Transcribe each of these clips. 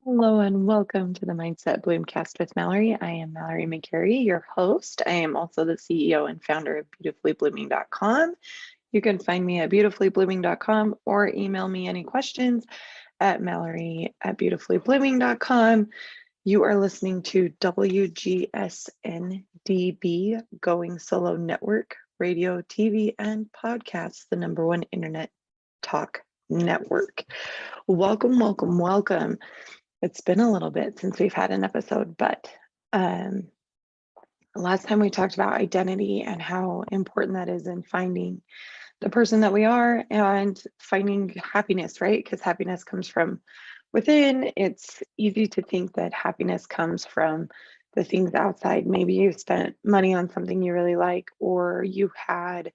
Hello and welcome to the Mindset Bloomcast with Mallory. I am Mallory McGary, your host. I am also the CEO and founder of beautifullyblooming.com. You can find me at beautifullyblooming.com or email me any questions at mallory@beautifullyblooming.com. You are listening to WGSN-DB, Going Solo Network, radio, TV, and podcasts, the #1 internet talk network. Welcome, welcome, welcome. It's been a little bit since we've had an episode, but last time we talked about identity and how important that is in finding the person that we are and finding happiness, right? Because happiness comes from within. It's easy to think that happiness comes from the things outside. Maybe you spent money on something you really like, or you had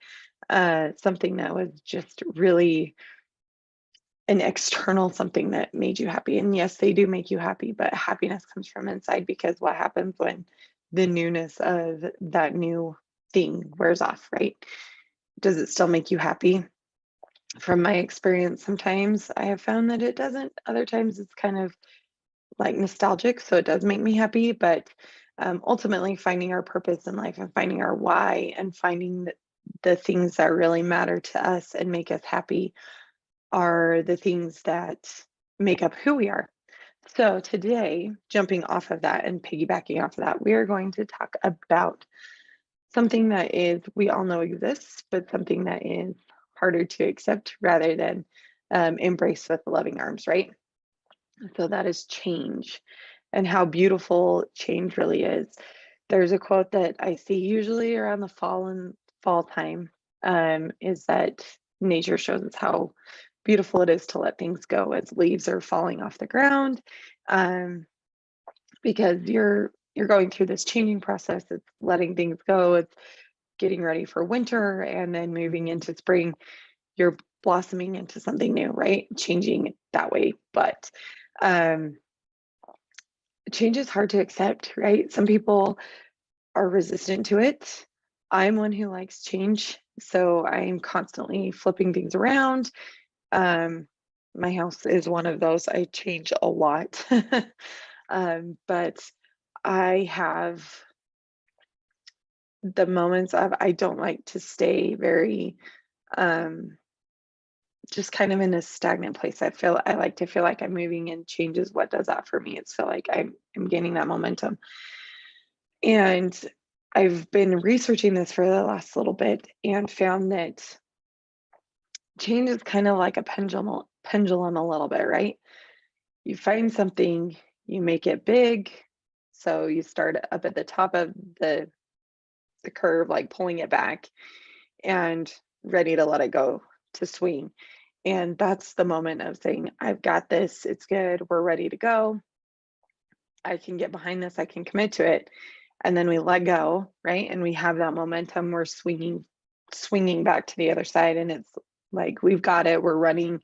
something that was just really an external something that made you happy. And yes, they do make you happy, but happiness comes from inside, because what happens when the newness of that new thing wears off, right? Does it still make you happy? From my experience, sometimes I have found that it doesn't. Other times it's kind of like nostalgic, so it does make me happy. But ultimately, finding our purpose in life and finding our why and finding the things that really matter to us and make us happy are the things that make up who we are. So today, jumping off of that and piggybacking off of that, we are going to talk about something that is, we all know exists, but something that is harder to accept rather than embrace with loving arms, right? So that is change, and how beautiful change really is. There's a quote that I see usually around the fall time, is that nature shows us how beautiful it is to let things go as leaves are falling off the ground, because you're going through this changing process. It's letting things go. It's getting ready for winter, and then moving into spring. You're blossoming into something new, right? Changing that way, but um, change is hard to accept, right? Some people are resistant to it. I'm one who likes change, so I'm constantly flipping things around. My house is one of those. I change a lot. But I have the moments of, I don't like to stay very just kind of in a stagnant place. I like to feel like I'm moving, and changes. What does that for me? It's feel like I'm gaining that momentum. And I've been researching this for the last little bit and found that change is kind of like a pendulum a little bit, right? You find something, you make it big. So you start up at the top of the curve, like pulling it back and ready to let it go, to swing. And that's the moment of saying, I've got this, it's good, we're ready to go. I can get behind this, I can commit to it. And then we let go, right? And we have that momentum, we're swinging back to the other side. And it's like, we've got it, we're running,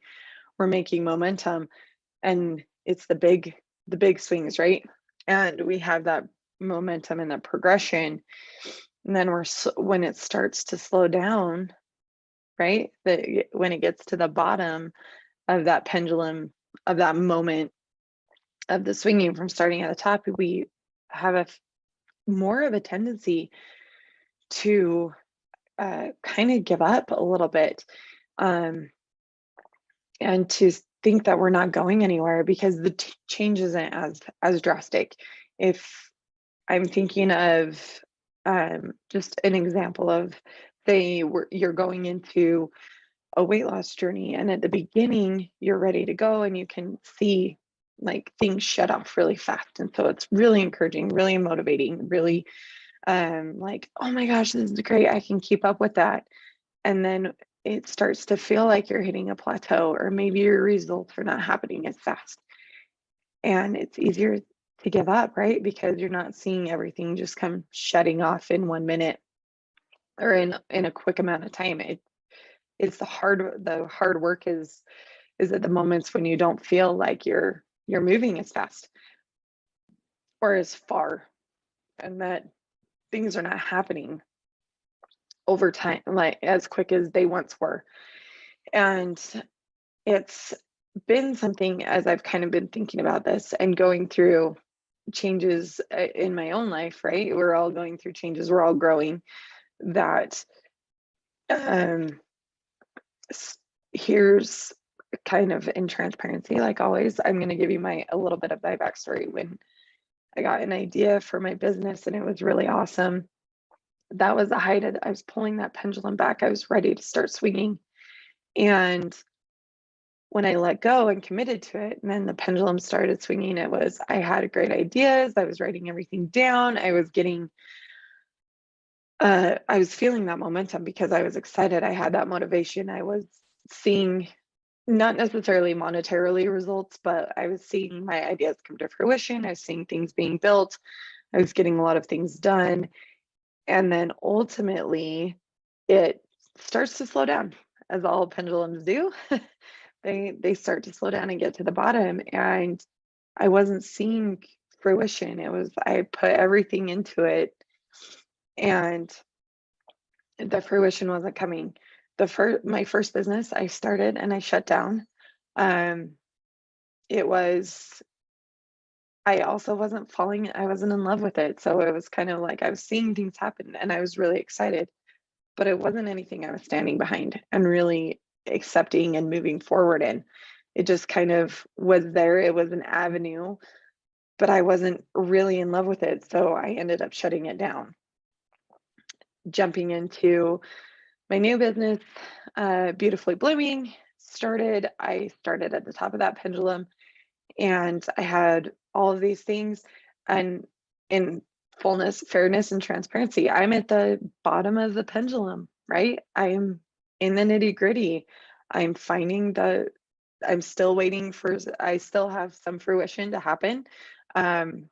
we're making momentum. And it's the big swings, right? And we have that momentum and that progression. And then when it starts to slow down, right? When it gets to the bottom of that pendulum, of that moment of the swinging from starting at the top, we have more of a tendency to kind of give up a little bit, and to think that we're not going anywhere, because the change isn't as drastic. If I'm thinking of just an example of, say you're going into a weight loss journey, and at the beginning you're ready to go and you can see like things shut off really fast, and so it's really encouraging, really motivating, really like, oh my gosh, this is great, I can keep up with that. And then it starts to feel like you're hitting a plateau, or maybe your results are not happening as fast, and it's easier to give up, right? Because you're not seeing everything just come shutting off in 1 minute, or in a quick amount of time. It's the hard work is at the moments when you don't feel like you're moving as fast or as far, and that things are not happening over time, like as quick as they once were. And it's been something as I've kind of been thinking about this and going through changes in my own life, right? We're all going through changes, we're all growing, that um here's kind of in transparency, like always, I'm going to give you a little bit of my backstory. When I got an idea for my business and it was really awesome, that was the height of, I was pulling that pendulum back. I was ready to start swinging. And when I let go and committed to it, and then the pendulum started swinging, I had great ideas. I was writing everything down. I was feeling that momentum because I was excited. I had that motivation. I was seeing not necessarily monetarily results, but I was seeing my ideas come to fruition. I was seeing things being built. I was getting a lot of things done. And then ultimately, it starts to slow down, as all pendulums do. They start to slow down and get to the bottom. And I wasn't seeing fruition. I put everything into it, and the fruition wasn't coming. My first business I started and I shut down. Um, it was I also I wasn't in love with it. So it was kind of like I was seeing things happen and I was really excited, but it wasn't anything I was standing behind and really accepting and moving forward in. It just kind of was there. It was an avenue, but I wasn't really in love with it. So I ended up shutting it down. Jumping into my new business, Beautifully Blooming, I started at the top of that pendulum, and I had all of these things. And in fullness, fairness, and transparency, I'm at the bottom of the pendulum, right? I'm in the nitty gritty. I'm still waiting I still have some fruition to happen. Um,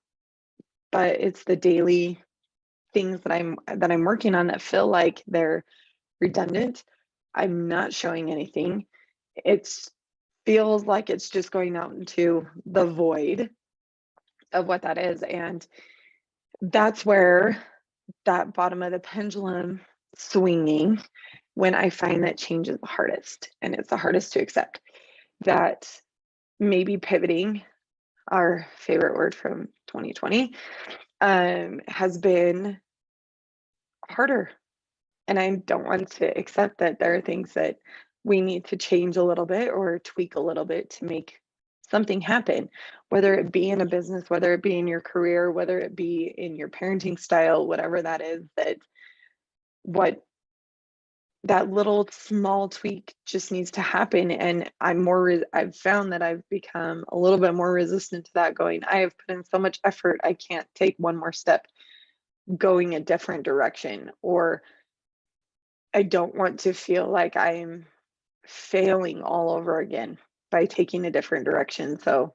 but it's the daily things that I'm working on that feel like they're redundant. I'm not showing anything. It feels like it's just going out into the void of what that is. And that's where that bottom of the pendulum swinging, when I find that change is the hardest and it's the hardest to accept, that maybe pivoting, our favorite word from 2020, has been harder. And I don't want to accept that there are things that we need to change a little bit or tweak a little bit to make something happen, whether it be in a business, whether it be in your career, whether it be in your parenting style, whatever that is, what that little small tweak just needs to happen. And I've found that I've become a little bit more resistant to that, going, I have put in so much effort, I can't take one more step going a different direction, or I don't want to feel like I'm failing all over again by taking a different direction. So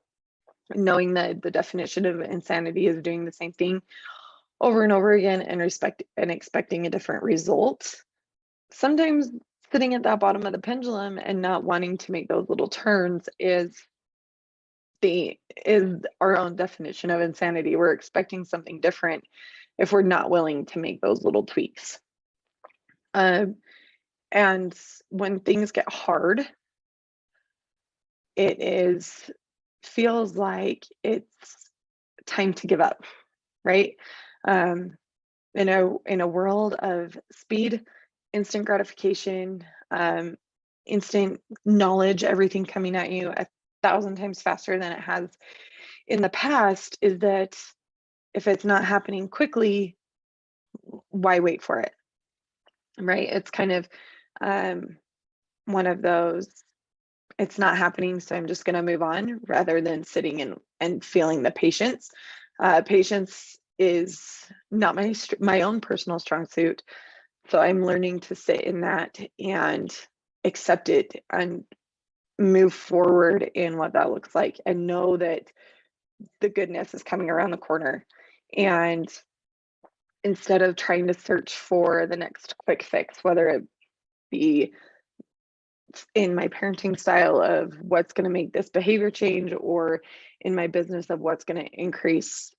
knowing that the definition of insanity is doing the same thing over and over again and expecting a different result. Sometimes sitting at that bottom of the pendulum and not wanting to make those little turns is our own definition of insanity. We're expecting something different if we're not willing to make those little tweaks. And when things get hard, it feels like it's time to give up, right? Um, in a world of speed, instant gratification, instant knowledge, everything coming at you 1,000 times faster than it has in the past, is that if it's not happening quickly, why wait for it, right? It's kind of one of those, it's not happening, so I'm just going to move on, rather than sitting and feeling the patience. Patience is not my own personal strong suit, so I'm learning to sit in that and accept it and move forward in what that looks like, and know that the goodness is coming around the corner. And instead of trying to search for the next quick fix, whether it be in my parenting style of what's going to make this behavior change, or in my business of what's going to increase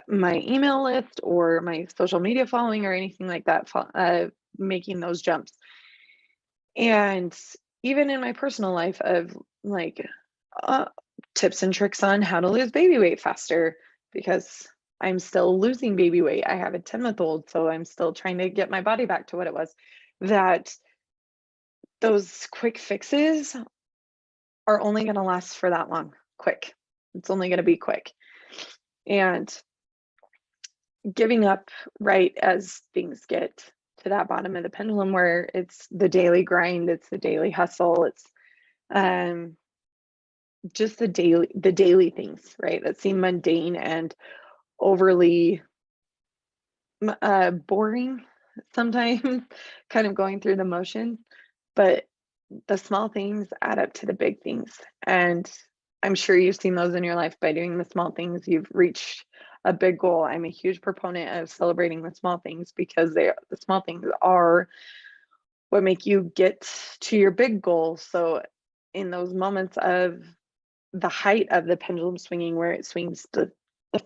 my email list or my social media following or anything like that, making those jumps. And even in my personal life of like uh, tips and tricks on how to lose baby weight faster because I'm still losing baby weight. I have a 10-month-old, so I'm still trying to get my body back to what it was. That those quick fixes are only going to last for that long. Quick. It's only going to be quick. And giving up right as things get to that bottom of the pendulum where it's the daily grind, it's the daily hustle, it's um just the daily things, right, that seem mundane and overly boring sometimes, kind of going through the motions, but the small things add up to the big things. And I'm sure you've seen those in your life. By doing the small things, you've reached a big goal. I'm a huge proponent of celebrating the small things because the small things are what make you get to your big goal. So in those moments of the height of the pendulum swinging, where it swings the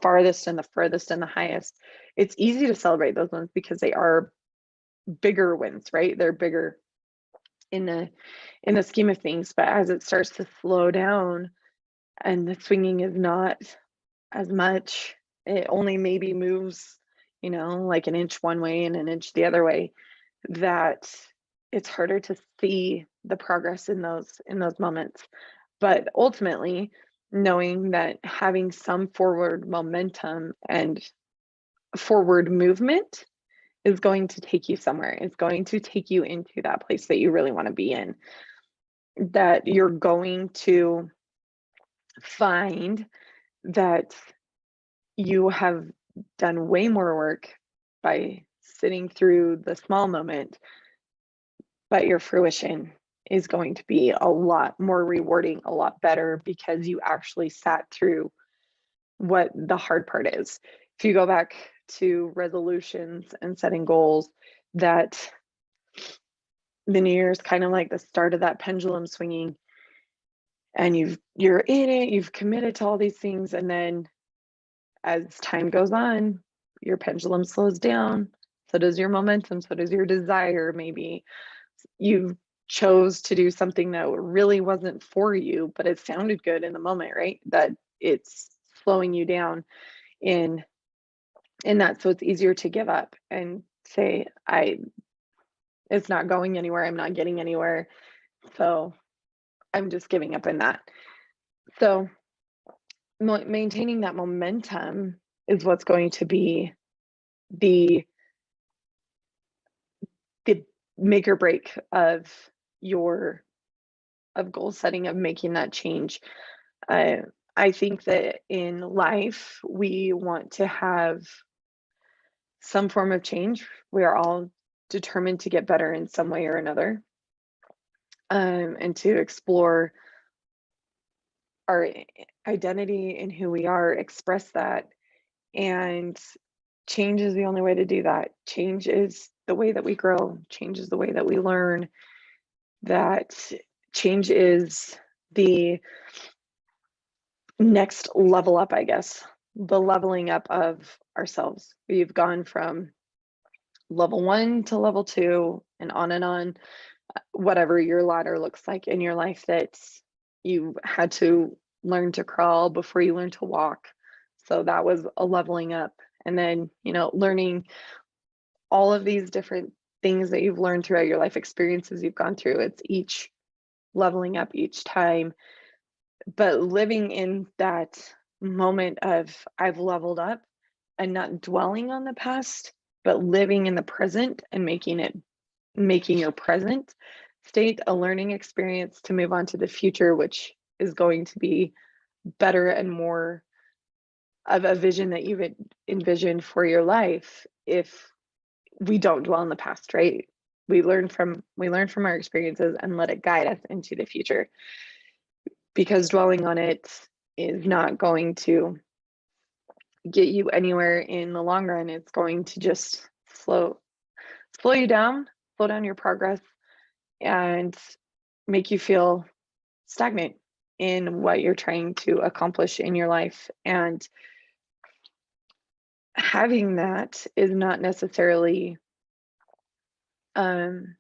farthest and the furthest and the highest, it's easy to celebrate those ones because they are bigger wins, right? They're bigger in the scheme of things. But as it starts to slow down and the swinging is not as much, it only maybe moves, like an inch one way and an inch the other way, that it's harder to see the progress in those moments. But ultimately, knowing that having some forward momentum and forward movement is going to take you somewhere. It's going to take you into that place that you really want to be in. That you're going to find that you have done way more work by sitting through the small moment, but your fruition is going to be a lot more rewarding, a lot better because you actually sat through what the hard part is. If you go back to resolutions and setting goals, that the new year is kind of like the start of that pendulum swinging, and you're in it, you've committed to all these things, and then as time goes on, your pendulum slows down, so does your momentum, so does your desire. Maybe you chose to do something that really wasn't for you, but it sounded good in the moment, right? That it's slowing you down in that, so it's easier to give up and say, it's not going anywhere, I'm not getting anywhere, so I'm just giving up in that. So maintaining that momentum is what's going to be the the make or break of your goal setting, of making that change. uh, I think that in life we want to have some form of change. We are all determined to get better in some way or another, and to explore our identity and who we are, express that. And change is the only way to do that. Change is the way that we grow, change is the way that we learn, that change is the next level up, I guess, the leveling up of ourselves. We've gone from level 1 to level 2 and on, whatever your ladder looks like in your life, that you had to learn to crawl before you learned to walk. So that was a leveling up. And then, learning all of these different things that you've learned throughout your life, experiences you've gone through. It's each leveling up each time, but living in that moment of I've leveled up and not dwelling on the past, but living in the present and making your present state a learning experience to move on to the future, which is going to be better and more of a vision that you've envisioned for your life. If we don't dwell in the past, right? We learn from our experiences and let it guide us into the future, because dwelling on it is not going to get you anywhere in the long run. It's going to just slow you down, slow down your progress, and make you feel stagnant in what you're trying to accomplish in your life. And having that is not necessarily um,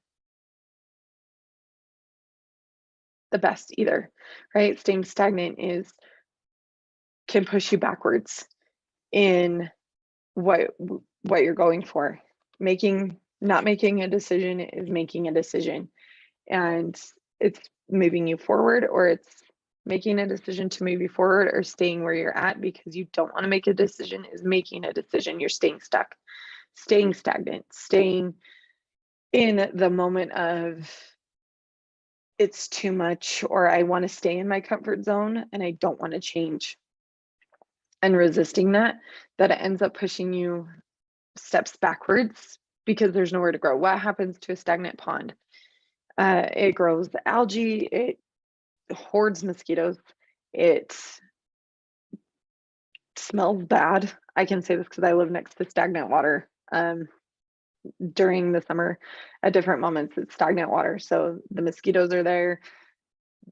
the best either, right? Staying stagnant can push you backwards in what you're going for. Not making a decision is making a decision, and it's moving you forward, or it's making a decision to move you forward, or staying where you're at because you don't want to make a decision is making a decision. You're staying stuck, staying stagnant, staying in the moment of it's too much, or I want to stay in my comfort zone and I don't want to change, and resisting that it ends up pushing you steps backwards because there's nowhere to grow. What happens to a stagnant pond? It grows algae, it hoards mosquitoes, it smells bad. I can say this because I live next to stagnant water. During the summer, at different moments, it's stagnant water. So the mosquitoes are there.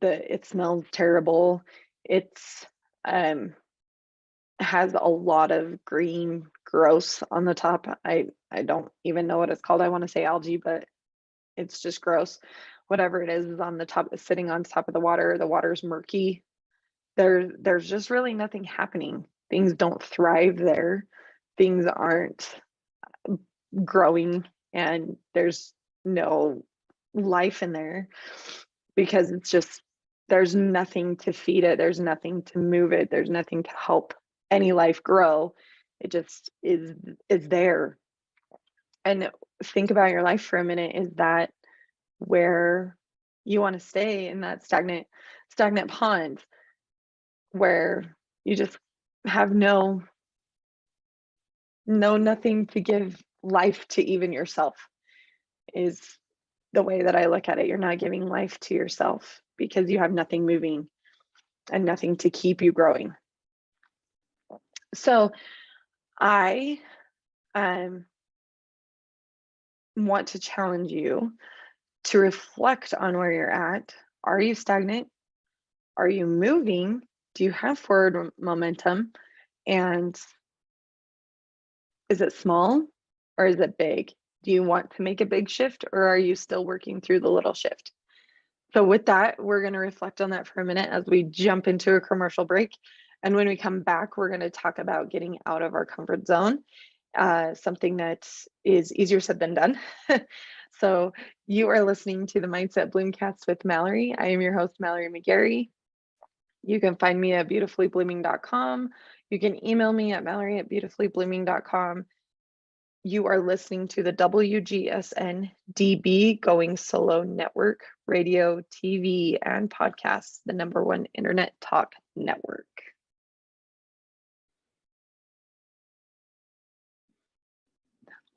It smells terrible. It's has a lot of green gross on the top. I don't even know what it's called. I want to say algae, but it's just gross. Whatever it is on the top, is sitting on top of the water. The water's murky. There's just really nothing happening. Things don't thrive there. Things aren't growing, and there's no life in there because it's just, there's nothing to feed it. There's nothing to move it. There's nothing to help any life grow. It just is there. And think about your life for a minute. Is that where you want to stay, in that stagnant pond where you just have nothing to give life to even yourself? Is the way that I look at it. You're not giving life to yourself because you have nothing moving and nothing to keep you growing. So I want to challenge you to reflect on where you're at. Are you stagnant? Are you moving? Do you have forward momentum? And is it small or is it big? Do you want to make a big shift, or are you still working through the little shift? So with that, we're going to reflect on that for a minute as we jump into a commercial break. And when we come back, we're going to talk about getting out of our comfort zone, something that is easier said than done. So you are listening to the Mindset Bloomcast with Mallory. I am your host, Mallory McGary. You can find me at beautifullyblooming.com. You can email me at mallory@beautifullyblooming.com. You are listening to the WGSN-DB Going Solo Network, radio, TV, and podcasts, the #1 internet talk network.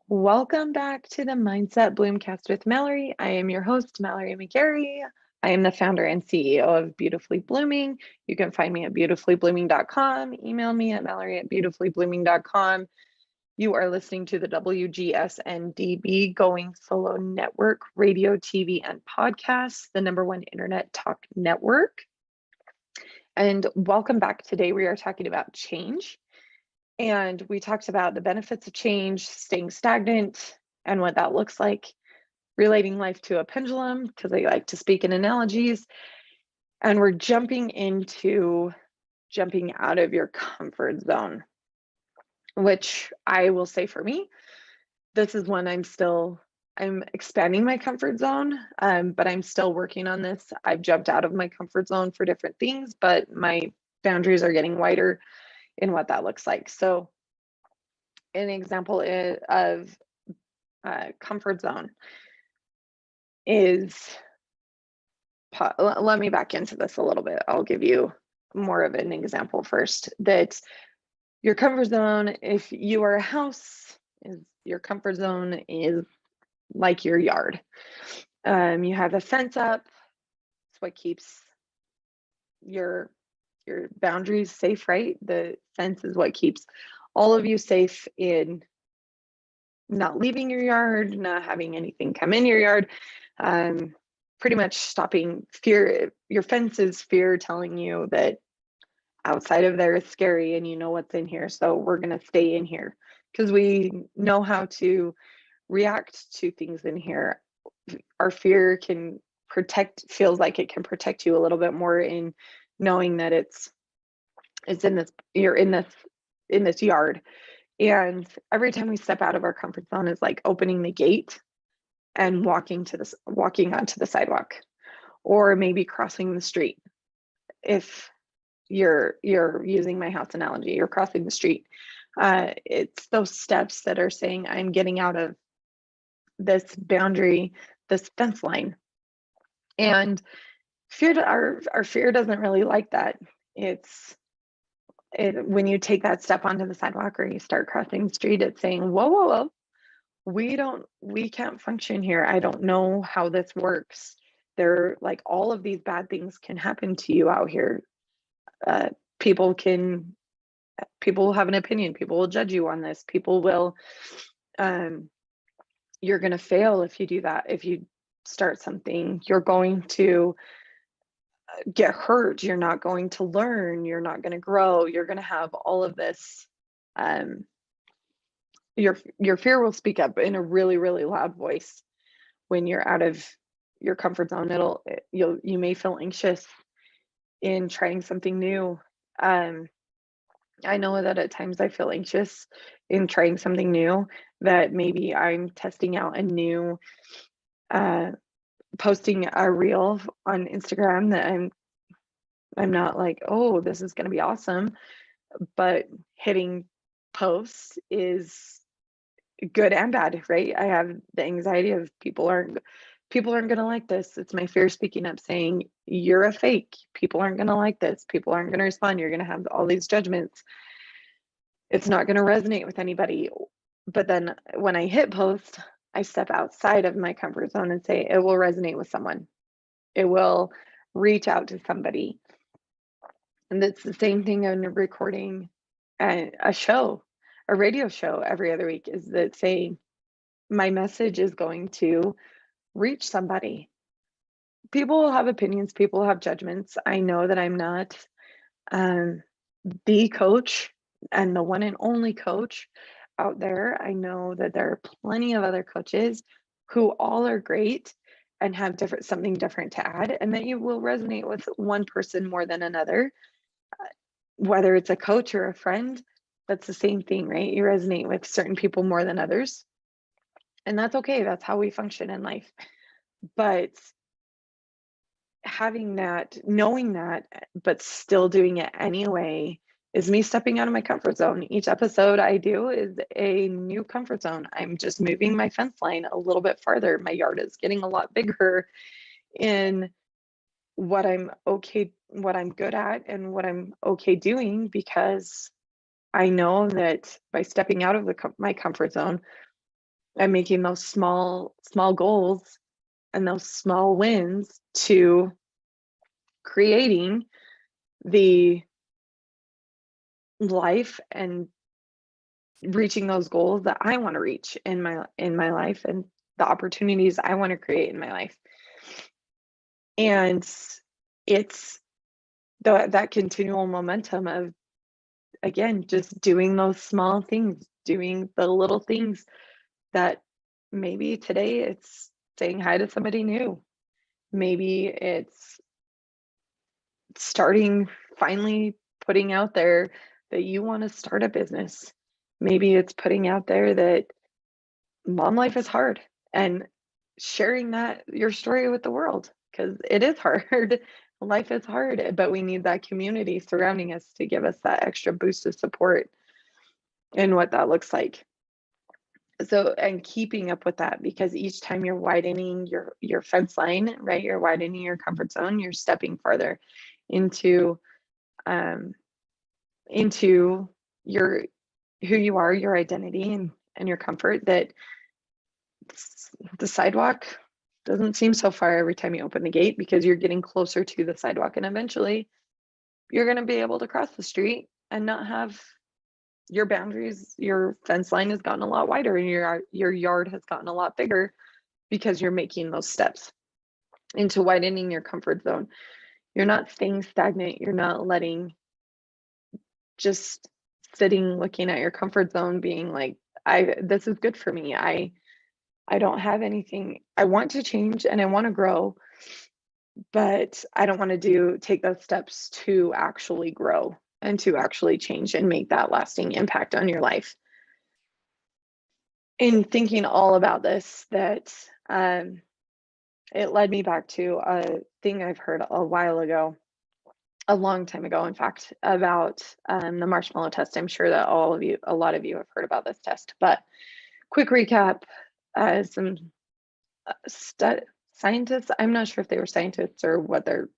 Welcome back to the Mindset Bloomcast with Mallory. I am your host, Mallory McGary. I am the founder and CEO of Beautifully Blooming. You can find me at beautifullyblooming.com. Email me at mallory@beautifullyblooming.com. You are listening to the WGSN-DB Going Solo Network, radio, TV, and podcasts, the #1 internet talk network. And welcome back. Today we are talking about change. And we talked about the benefits of change, staying stagnant, and what that looks like, relating life to a pendulum, because I like to speak in analogies. And we're jumping out of your comfort zone, which I will say for me, this is when I'm expanding my comfort zone, but I'm still working on this. I've jumped out of my comfort zone for different things, but my boundaries are getting wider in what that looks like. So an example of comfort zone is, let me back into this a little bit. I'll give you more of an example first. That your comfort zone, if you are a house, your comfort zone is like your yard. You have a fence up. It's what keeps your boundaries safe, right? The fence is what keeps all of you safe in not leaving your yard, not having anything come in your yard, pretty much stopping fear. Your fence is fear telling you that outside of there is scary and you know what's in here. So we're going to stay in here because we know how to react to things in here. Our fear can feels like it can protect you a little bit more in knowing that it's you're in this yard. And every time we step out of our comfort zone is like opening the gate and walking onto the sidewalk, or maybe crossing the street. If you're using my house analogy, you're crossing the street. It's those steps that are saying, I'm getting out of this boundary, this fence line. And our fear doesn't really like that. When you take that step onto the sidewalk or you start crossing the street, it's saying, whoa, whoa, whoa, we can't function here. I don't know how this works. There, like, all of these bad things can happen to you out here. People will have an opinion. People will judge you on this. People will, you're going to fail if you do that. If you start something, you're going to get hurt. You're not going to learn. You're not going to grow. You're going to have all of this. Your fear will speak up in a really, really loud voice when you're out of your comfort zone. You may feel anxious in trying something new. I know that at times I feel anxious in trying something new, that maybe I'm testing out a new, posting a reel on Instagram that I'm not like, oh, this is going to be awesome, but hitting posts is good and bad, right? I have the anxiety of people aren't going to like this. It's my fear speaking up saying, you're a fake. People aren't going to like this. People aren't going to respond. You're going to have all these judgments. It's not going to resonate with anybody. But then when I hit post, I step outside of my comfort zone and say, it will resonate with someone. It will reach out to somebody. And it's the same thing in recording a radio show every other week, is that saying my message is going to reach somebody. People will have opinions, people will have judgments. I know that I'm not the coach and the one and only coach out there. I know that there are plenty of other coaches who all are great and have something different to add, and that you will resonate with one person more than another. Whether it's a coach or a friend, that's the same thing, right? You resonate with certain people more than others. And that's okay. That's how we function in life. But having that, knowing that, but still doing it anyway, is me stepping out of my comfort zone. Each episode I do is a new comfort zone. I'm just moving my fence line a little bit farther. My yard is getting a lot bigger in what I'm good at and what I'm okay doing, because I know that by stepping out of my comfort zone, I'm making those small goals and those small wins to creating the life and reaching those goals that I want to reach in my life, and the opportunities I want to create in my life. And it's that continual momentum of, again, just doing those small things, doing the little things that maybe today it's saying hi to somebody new. Maybe it's finally putting out there that you want to start a business. Maybe it's putting out there that mom life is hard, and sharing your story with the world, because it is hard. Life is hard, but we need that community surrounding us to give us that extra boost of support and what that looks like. So, and keeping up with that, because each time you're widening your fence line, right? You're widening your comfort zone, you're stepping farther into your who you are, your identity, and your comfort. That the sidewalk doesn't seem so far every time you open the gate, because you're getting closer to the sidewalk, and eventually you're going to be able to cross the street and not have your boundaries. Your fence line has gotten a lot wider, and your yard has gotten a lot bigger, because you're making those steps into widening your comfort zone. You're not staying stagnant. You're not just sitting looking at your comfort zone being like, this is good for me. I don't have anything. I want to change and I want to grow, but I don't want to take those steps to actually grow and to actually change and make that lasting impact on your life. In thinking all about this, that it led me back to a thing I've heard a while ago, a long time ago, in fact, about the marshmallow test. I'm sure that a lot of you have heard about this test, but quick recap, some scientists, I'm not sure if they were scientists or what their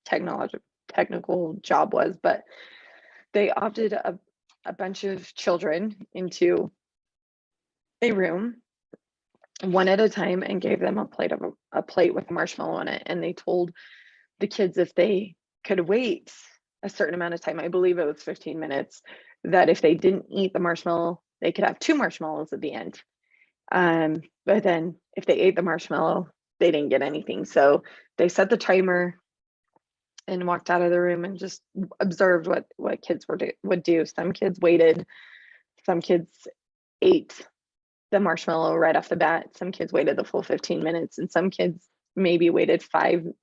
technical job was, but they opted a bunch of children into a room one at a time and gave them a plate with a marshmallow in it, and they told the kids if they could wait a certain amount of time, I believe it was 15 minutes, that if they didn't eat the marshmallow, they could have 2 marshmallows at the end. But then if they ate the marshmallow, they didn't get anything. So they set the timer and walked out of the room and just observed what kids would do. Some kids waited, some kids ate the marshmallow right off the bat. Some kids waited the full 15 minutes, and some kids maybe waited 10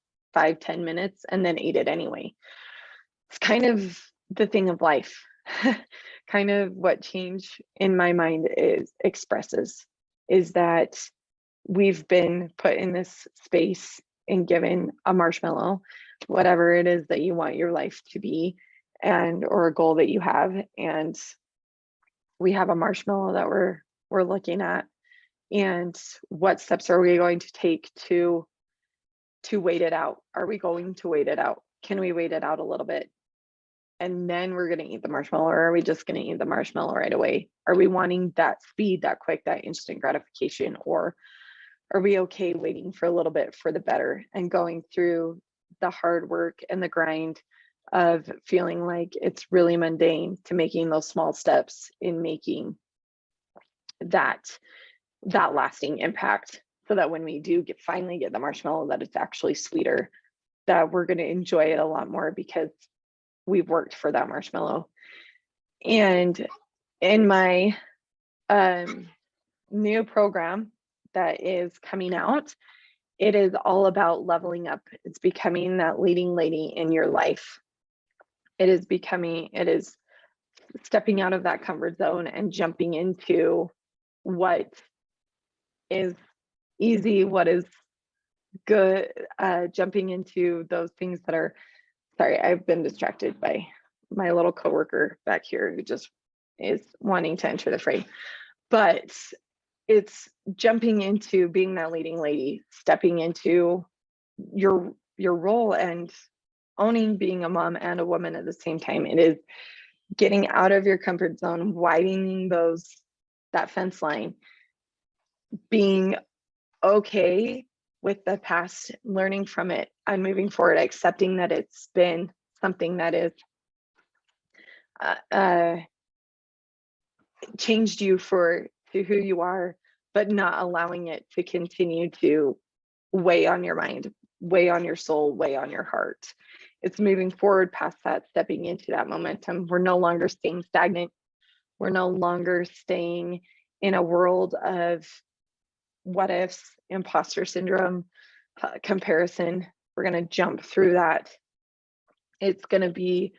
minutes and then ate it anyway. It's kind of the thing of life. Kind of what change in my mind expresses is that we've been put in this space and given a marshmallow, whatever it is that you want your life to be, or a goal that you have, and we have a marshmallow that we're looking at, and what steps are we going to take to wait it out? Are we going to wait it out? Can we wait it out a little bit and then we're going to eat the marshmallow, or are we just going to eat the marshmallow right away? Are we wanting that speed, that quick, that instant gratification, or are we okay waiting for a little bit for the better and going through the hard work and the grind of feeling like it's really mundane, to making those small steps in making that lasting impact, so that when we do finally get the marshmallow, that it's actually sweeter, that we're going to enjoy it a lot more because we've worked for that marshmallow. And in my new program that is coming out, it is all about leveling up. It's becoming that leading lady in your life. It is stepping out of that comfort zone and jumping into what is easy, what is good, jumping into those things that are, sorry, I've been distracted by my little coworker back here who just is wanting to enter the fray. But it's jumping into being that leading lady, stepping into your role and owning being a mom and a woman at the same time. It is getting out of your comfort zone, widening that fence line, being okay with the past, learning from it and moving forward, accepting that it's been something that is changed you to who you are, but not allowing it to continue to weigh on your mind, weigh on your soul, weigh on your heart. It's moving forward past that, stepping into that momentum. We're no longer staying stagnant. We're no longer staying in a world of what ifs, imposter syndrome, comparison. We're going to jump through that. It's going to be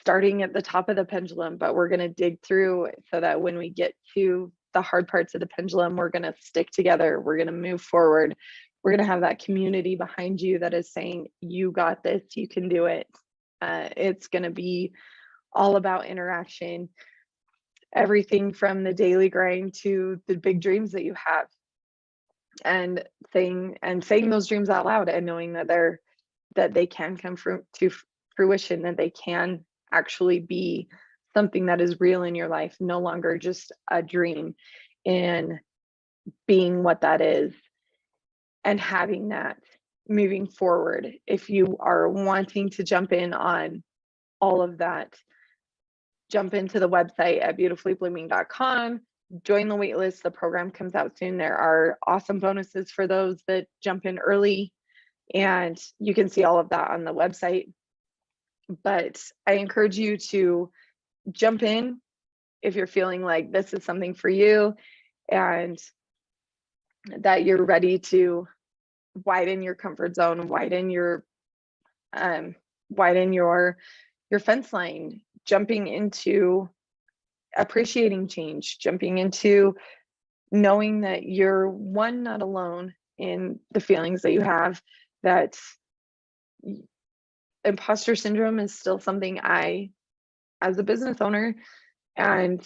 starting at the top of the pendulum, but we're going to dig through so that when we get to the hard parts of the pendulum, we're going to stick together. We're going to move forward. We're going to have that community behind you that is saying, you got this, you can do it. It's going to be all about interaction, everything from the daily grind to the big dreams that you have, and saying those dreams out loud and knowing that they can come to fruition, that they can actually be something that is real in your life, no longer just a dream, and being what that is and having that moving forward. If you are wanting to jump in on all of that, jump into the website at beautifully-blooming.com, join the waitlist. The program comes out soon. There are awesome bonuses for those that jump in early, and you can see all of that on the website. But I encourage you to jump in if you're feeling like this is something for you and that you're ready to widen your comfort zone, widen your fence line, jumping into appreciating change, jumping into knowing that you're not alone in the feelings that you have, that imposter syndrome is still something I, as a business owner, and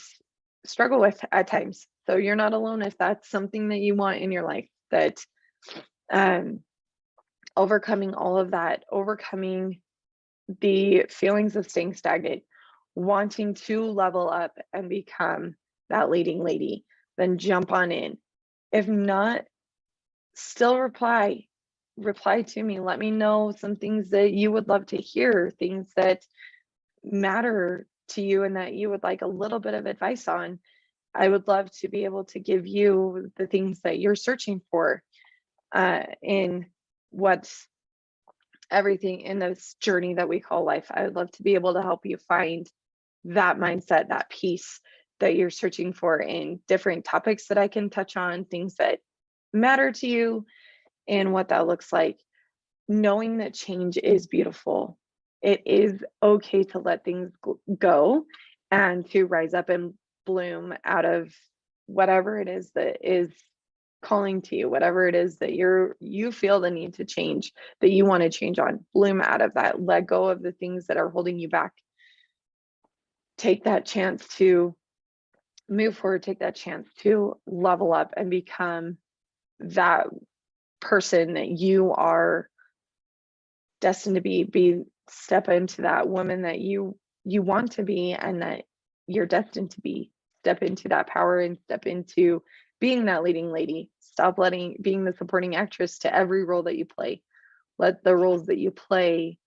struggle with at times. So you're not alone if that's something that you want in your life, that um, overcoming all of that, overcoming the feelings of staying stagnant, wanting to level up and become that leading lady, then jump on in. If not, still reply to me. Let me know some things that you would love to hear, things that matter to you and that you would like a little bit of advice on. I would love to be able to give you the things that you're searching for in what's everything in this journey that we call life. I would love to be able to help you find that mindset, that peace that you're searching for in different topics that I can touch on, things that matter to you and what that looks like. Knowing that change is beautiful. It is okay to let things go and to rise up and bloom out of whatever it is that is calling to you, whatever it is that you feel the need to change, that you want to change on. Bloom out of that. Let go of the things that are holding you back. Take that chance to move forward, take that chance to level up and become that person that you are destined to be. Step into that woman that you want to be and that you're destined to be. Step into that power and step into being that leading lady. Stop being the supporting actress to every role that you play. Let the roles that you play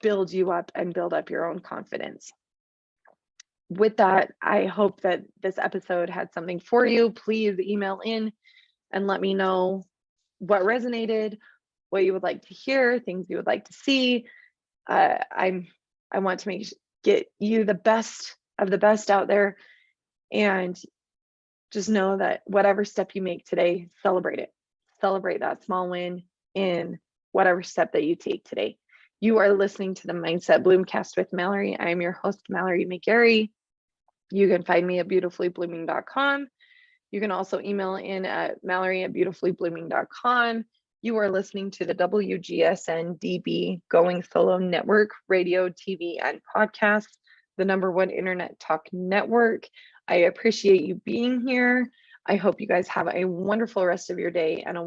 build you up and build up your own confidence. With that, I hope that this episode had something for you. Please email in and let me know what resonated, what you would like to hear, things you would like to see. I want to get you the best of the best out there, and just know that whatever step you make today, celebrate it. Celebrate that small win in whatever step that you take today. You are listening to the Mindset Bloomcast with Mallory. I am your host, Mallory McGary. You can find me at beautifully-blooming.com. You can also email in at mallory@beautifully-blooming.com. You are listening to the WGSN-DB Going Solo Network, radio, TV, and podcast, the #1 internet talk network. I appreciate you being here. I hope you guys have a wonderful rest of your day and a